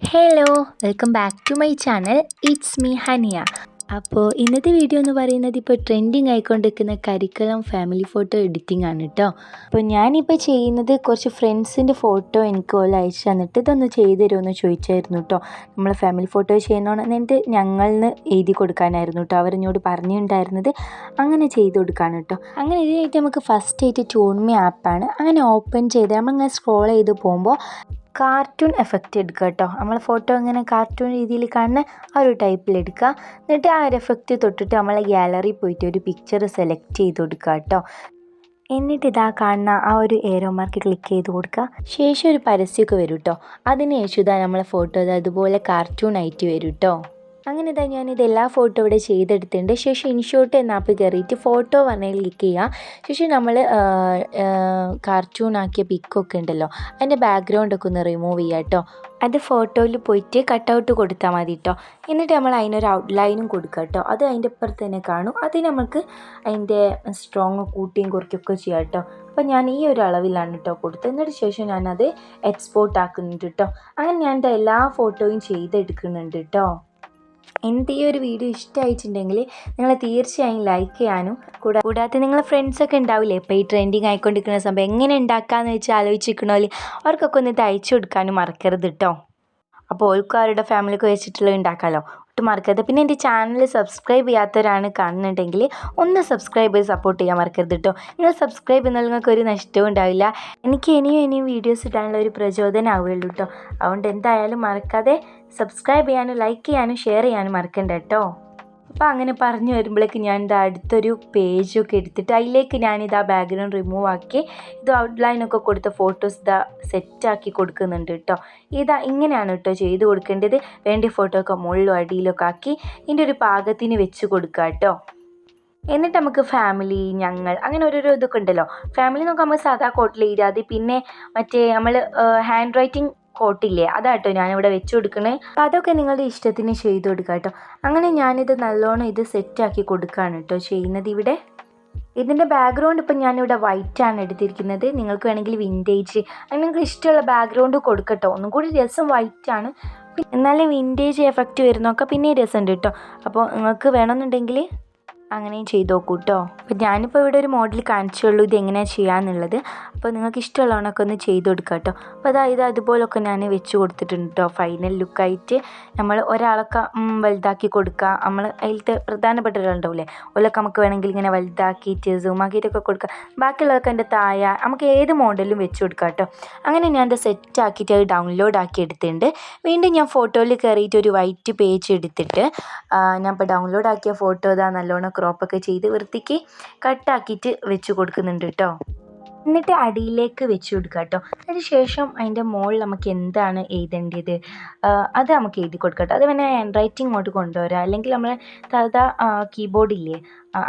Hello, welcome back to my channel. It's me Haniya. അപ്പോൾ ഇന്നത്തെ video എന്ന് പറയുന്നത് ഇപ്പോൾ ട്രെൻഡിങ് ആയിക്കൊണ്ടിരിക്കുന്ന കരിക്കുലം ഫാമിലി ഫോട്ടോ എഡിറ്റിംഗ് ആണ് കേട്ടോ. അപ്പോൾ ഞാനിപ്പോൾ ചെയ്യുന്നത് കുറച്ച് ഫ്രണ്ട്സിൻ്റെ ഫോട്ടോ എനിക്ക് പോലെ അയച്ചു തന്നിട്ട് ഇതൊന്ന് ചെയ്തു തരുമെന്ന് ചോദിച്ചായിരുന്നു കേട്ടോ. നമ്മൾ ഫാമിലി ഫോട്ടോ ചെയ്യണമെന്ന് എന്നിട്ട് ഞങ്ങളെന്ന് എഴുതി കൊടുക്കാനായിരുന്നു കേട്ടോ അവരെന്നോട് പറഞ്ഞിട്ടുണ്ടായിരുന്നത്. അങ്ങനെ ചെയ്ത് കൊടുക്കാണ് കേട്ടോ. അങ്ങനെ ഇതിനായിട്ട് നമുക്ക് ഫസ്റ്റ് ആയിട്ട് ട്യൂൺമി ആപ്പാണ് അങ്ങനെ ഓപ്പൺ ചെയ്ത് നമ്മളിങ്ങനെ സ്ക്രോൾ ചെയ്ത് പോകുമ്പോൾ കാർട്ടൂൺ എഫക്റ്റ് എടുക്കുക കേട്ടോ. നമ്മൾ ഫോട്ടോ ഇങ്ങനെ കാർട്ടൂൺ രീതിയിൽ കാണുന്ന ആ ഒരു ടൈപ്പിലെടുക്കുക. എന്നിട്ട് ആ ഒരു എഫക്റ്റ് തൊട്ടിട്ട് നമ്മളെ ഗാലറി പോയിട്ട് ഒരു പിക്ചർ സെലക്ട് ചെയ്ത് കൊടുക്കുക കേട്ടോ. എന്നിട്ട് ഇതാ കാണുന്ന ആ ഒരു ഏരോ മാർക്ക് ക്ലിക്ക് ചെയ്ത് കൊടുക്കുക. ശേഷം ഒരു പരസ്യമൊക്കെ വരും കേട്ടോ. അതിന് ശേഷം ഇതാ നമ്മളെ ഫോട്ടോ അതുപോലെ കാർട്ടൂൺ ആയിട്ട് വരും കേട്ടോ. അങ്ങനെ ഇതാ ഞാനിത് എല്ലാ ഫോട്ടോ ഇവിടെ ചെയ്തെടുത്തിട്ടുണ്ട്. ശേഷം ഇൻഷോട്ട് എന്ന ആപ്പ് കയറിയിട്ട് ഫോട്ടോ പറഞ്ഞാൽ ക്ലിക്ക് ചെയ്യുക. ശേഷം നമ്മൾ കാർട്ടൂൺ ആക്കിയ പിക്കൊക്കെ ഉണ്ടല്ലോ അതിൻ്റെ ബാക്ക്ഗ്രൗണ്ടൊക്കെ ഒന്ന് റിമൂവ് ചെയ്യുക കേട്ടോ. അത് ഫോട്ടോയിൽ പോയിട്ട് കട്ടൗട്ട് കൊടുത്താൽ മതി കേട്ടോ. എന്നിട്ട് നമ്മൾ അതിനൊരു ഔട്ട്ലൈനും കൊടുക്കുക കേട്ടോ. അത് അതിൻ്റെ ഇപ്പുറത്ത് തന്നെ കാണും. അത് നമുക്ക് അതിൻ്റെ സ്ട്രോങ് കൂട്ടിയും കുറയ്ക്കുകയൊക്കെ ചെയ്യാം കേട്ടോ. അപ്പോൾ ഞാൻ ഈ ഒരു അളവിലാണ് കേട്ടോ കൊടുത്തത്. എന്നിട്ട് ശേഷം ഞാനത് എക്സ്പോർട്ട് ആക്കുന്നുണ്ട് കേട്ടോ. അങ്ങനെ ഞാൻ എല്ലാ ഫോട്ടോയും ചെയ്തെടുക്കുന്നുണ്ട് കേട്ടോ. എന്നിട്ട് ഈ ഒരു വീഡിയോ ഇഷ്ടമായിട്ടുണ്ടെങ്കിൽ നിങ്ങൾ തീർച്ചയായും ലൈക്ക് ചെയ്യാനും കൂടാതെ നിങ്ങളെ ഫ്രണ്ട്സൊക്കെ ഉണ്ടാവില്ലേ ഇപ്പോൾ ഈ ട്രെൻഡിങ് ആയിക്കൊണ്ടിരിക്കുന്ന സംഭവം എങ്ങനെ ഉണ്ടാക്കാമെന്ന് വെച്ച് ആലോചിച്ചിരിക്കണോല്ലേ അവർക്കൊക്കെ ഒന്ന് തയ്ച്ചു കൊടുക്കാനും മറക്കരുത് കേട്ടോ. അപ്പോൾ ഓൾക്കാരുടെ ഫാമിലിക്ക് വെച്ചിട്ടുള്ള ഉണ്ടാക്കാമല്ലോ, ഒട്ടും മറക്കരുത്. പിന്നെ എൻ്റെ ചാനൽ സബ്സ്ക്രൈബ് ചെയ്യാത്തവരാണ് കാണുന്നുണ്ടെങ്കിൽ ഒന്ന് സബ്സ്ക്രൈബ് ചെയ്ത് സപ്പോർട്ട് ചെയ്യാൻ മറക്കരുത് കേട്ടോ. നിങ്ങൾ സബ്സ്ക്രൈബ് ചെയ്യുന്ന നിങ്ങൾക്ക് ഒരു നഷ്ടവും ഉണ്ടാവില്ല. എനിക്ക് ഇനിയും വീഡിയോസ് ഇടാനുള്ള ഒരു പ്രചോദനം ആവുകയുള്ളൂ കേട്ടോ. അതുകൊണ്ട് എന്തായാലും മറക്കാതെ സബ്സ്ക്രൈബ് ചെയ്യാനും ലൈക്ക് ചെയ്യാനും ഷെയർ ചെയ്യാനും മറക്കണ്ട കേട്ടോ. അപ്പോൾ അങ്ങനെ പറഞ്ഞു വരുമ്പോഴേക്ക് ഞാൻ ഇതാ അടുത്തൊരു പേജൊക്കെ എടുത്തിട്ട് അതിലേക്ക് ഞാനിതാ ബാക്ക്ഗ്രൗണ്ട് റിമൂവ് ആക്കി ഇത് ഔട്ട്ലൈനൊക്കെ കൊടുത്ത ഫോട്ടോസ് ഇതാ സെറ്റാക്കി കൊടുക്കുന്നുണ്ട് കേട്ടോ. ഇതാ ഇങ്ങനെയാണ് കേട്ടോ ചെയ്ത് കൊടുക്കേണ്ടത്. വേണ്ട ഫോട്ടോ ഒക്കെ മുകളിലും അടിയിലൊക്കെ ആക്കി ഇതിൻ്റെ ഒരു പാകത്തിന് വെച്ച് കൊടുക്കുക കേട്ടോ. എന്നിട്ട് നമുക്ക് ഫാമിലി ഞങ്ങൾ അങ്ങനെ ഓരോരോ ഇതൊക്കെ ഉണ്ടല്ലോ. ഫാമിലി നോക്കാം നമ്മൾ സാധാ കോട്ടിൽ എഴുതാതെ പിന്നെ മറ്റേ നമ്മൾ ഹാൻഡ് റൈറ്റിംഗ് കോട്ടില്ലേ അതാട്ടോ ഞാനിവിടെ വെച്ച് കൊടുക്കണേ. അപ്പം അതൊക്കെ നിങ്ങളുടെ ഇഷ്ടത്തിന് ചെയ്ത് കൊടുക്കുക കേട്ടോ. അങ്ങനെ ഞാനിത് നല്ലോണം ഇത് സെറ്റാക്കി കൊടുക്കുകയാണ് കേട്ടോ ചെയ്യുന്നത് ഇവിടെ. ഇതിൻ്റെ ബാക്ക്ഗ്രൗണ്ട് ഇപ്പം ഞാനിവിടെ വൈറ്റാണ് എടുത്തിരിക്കുന്നത്. നിങ്ങൾക്ക് വേണമെങ്കിൽ വിൻറ്റേജ് അങ്ങനെ നിങ്ങൾക്ക് ഇഷ്ടമുള്ള ബാക്ക്ഗ്രൗണ്ട് കൊടുക്കട്ടോ. ഒന്നും കൂടി രസം വൈറ്റാണ്, എന്നാലും വിൻറ്റേജ് എഫക്റ്റ് വരുന്നൊക്കെ പിന്നെ രസമുണ്ട് കേട്ടോ. അപ്പോൾ നിങ്ങൾക്ക് വേണമെന്നുണ്ടെങ്കിൽ അങ്ങനെയും ചെയ്ത് നോക്കൂ കേട്ടോ. അപ്പോൾ ഞാനിപ്പോൾ ഇവിടെ ഒരു മോഡൽ കാണിച്ചുള്ളൂ ഇത് എങ്ങനെയാണ് ചെയ്യാമെന്നുള്ളത്. അപ്പോൾ നിങ്ങൾക്ക് ഇഷ്ടമുള്ളവണൊക്കെ ഒന്ന് ചെയ്ത് കൊടുക്കുക കേട്ടോ. അപ്പോൾ അതായത് അതുപോലൊക്കെ ഞാൻ വെച്ച് കൊടുത്തിട്ടുണ്ട് കേട്ടോ. ഫൈനൽ ലുക്കായിട്ട് നമ്മൾ ഒരാളൊക്കെ വലുതാക്കി കൊടുക്കുക. നമ്മൾ അതിലത്തെ പ്രധാനപ്പെട്ട ഒരാളുണ്ടാവില്ലേ ഓലൊക്കെ നമുക്ക് വേണമെങ്കിൽ ഇങ്ങനെ വലുതാക്കിയിട്ട് സൂം ആക്കിയിട്ടൊക്കെ കൊടുക്കുക. ബാക്കിയുള്ളതൊക്കെ എൻ്റെ താഴെ നമുക്ക് ഏത് മോഡലും വെച്ച് കൊടുക്കുക കേട്ടോ. അങ്ങനെ ഞാൻ അത് സെറ്റ് ആക്കിയിട്ട് അത് ഡൗൺലോഡ് ആക്കി എടുത്തിട്ടുണ്ട്. വീണ്ടും ഞാൻ ഫോട്ടോയിൽ കയറിയിട്ട് ഒരു വൈറ്റ് പേജ് എടുത്തിട്ട് ഞാൻ ഇപ്പോൾ ഡൗൺലോഡ് ആക്കിയ ഫോട്ടോ ഇതാ നല്ലോണം ക്രോപ്പൊക്കെ ചെയ്ത് വൃത്തിക്ക് കട്ടാക്കിയിട്ട് വെച്ച് കൊടുക്കുന്നുണ്ട് കേട്ടോ. എന്നിട്ട് അടിയിലേക്ക് വെച്ച് കൊടുക്കുക കേട്ടോ. അതിന് ശേഷം അതിൻ്റെ മുകളിൽ നമുക്ക് എന്താണ് എഴുതേണ്ടത് അത് നമുക്ക് എഴുതി കൊടുക്കാം കേട്ടോ. അത് പിന്നെ ഹാൻഡ് റൈറ്റിംഗ് ഇങ്ങോട്ട് കൊണ്ടുവരാം, അല്ലെങ്കിൽ നമ്മൾ സാധാ കീബോർഡില്ലേ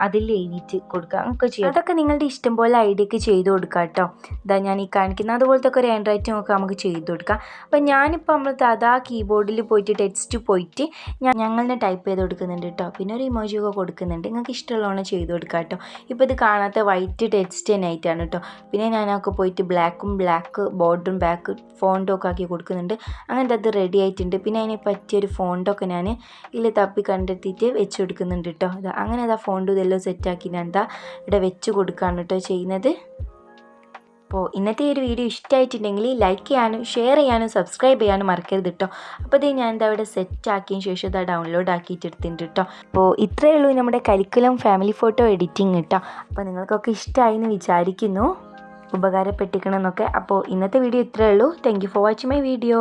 അതിൽ എഴുതിയിട്ട് കൊടുക്കുക ഒക്കെ ചെയ്യാം. അതൊക്കെ നിങ്ങളുടെ ഇഷ്ടം പോലെ ഐഡിയക്ക് ചെയ്ത് കൊടുക്കുക കേട്ടോ. ഇതാ ഞാൻ ഈ കാണിക്കുന്ന അതുപോലത്തെ ഒക്കെ ഒരു ഹാൻഡ് റൈറ്റിംഗ് ഒക്കെ നമുക്ക് ചെയ്ത് കൊടുക്കാം. അപ്പം ഞാനിപ്പോൾ നമ്മൾ സാധാ കീബോർഡിൽ പോയിട്ട് ടെക്സ്റ്റ് പോയിട്ട് ഞങ്ങളെ ടൈപ്പ് ചെയ്ത് കൊടുക്കുന്നുണ്ട് കേട്ടോ. പിന്നെ ഒരു ഇമോജി ഒക്കെ കൊടുക്കുന്നുണ്ട്. നിങ്ങൾക്ക് ഇഷ്ടമുള്ളതാണ് ചെയ്ത് കൊടുക്കുക കേട്ടോ. ഇപ്പോൾ ഇത് കാണാത്ത വൈറ്റ് ടെക്സ്റ്റ് തന്നെ ആയിട്ടാണ് കേട്ടോ. പിന്നെ ഞാനൊക്കെ പോയിട്ട് ബ്ലാക്ക് ബോർഡറും ബാക്ക് ഫോണ്ടൊക്കെ ആക്കി കൊടുക്കുന്നുണ്ട്. അങ്ങനത്തെ അത് റെഡി ആയിട്ടുണ്ട്. പിന്നെ അതിന് പറ്റിയൊരു ഫോണ്ടൊക്കെ ഞാൻ ഇതിൽ തപ്പി കണ്ടെത്തിയിട്ട് വെച്ച് കൊടുക്കുന്നുണ്ട് കേട്ടോ. അങ്ങനെ അതാ ഫോണ്ട് ഇതെല്ലാം സെറ്റാക്കി ഞാൻ എന്താ ഇവിടെ വെച്ച് കൊടുക്കുകയാണ് കേട്ടോ ചെയ്യുന്നത്. അപ്പോൾ ഇന്നത്തെ ഒരു വീഡിയോ ഇഷ്ടമായിട്ടുണ്ടെങ്കിൽ ലൈക്ക് ചെയ്യാനും ഷെയർ ചെയ്യാനും സബ്സ്ക്രൈബ് ചെയ്യാനും മറക്കരുത് കേട്ടോ. അപ്പോൾ ഇത് ഞാൻ എന്താ ഇവിടെ സെറ്റാക്കിയതിന് ശേഷം ഇതാ ഡൗൺലോഡ് ആക്കിയിട്ട് എടുത്തിട്ടുണ്ട് കേട്ടോ. അപ്പോൾ ഇത്രയേ ഉള്ളൂ നമ്മുടെ കരിക്കുലം ഫാമിലി ഫോട്ടോ എഡിറ്റിംഗ് കേട്ടോ. അപ്പോൾ നിങ്ങൾക്കൊക്കെ ഇഷ്ടമായി എന്ന് വിചാരിക്കുന്നു, ഉപകാരപ്പെട്ടിരിക്കണമെന്നൊക്കെ. അപ്പോൾ ഇന്നത്തെ വീഡിയോ ഇത്രയേ ഉള്ളൂ. Thank you for watching my video.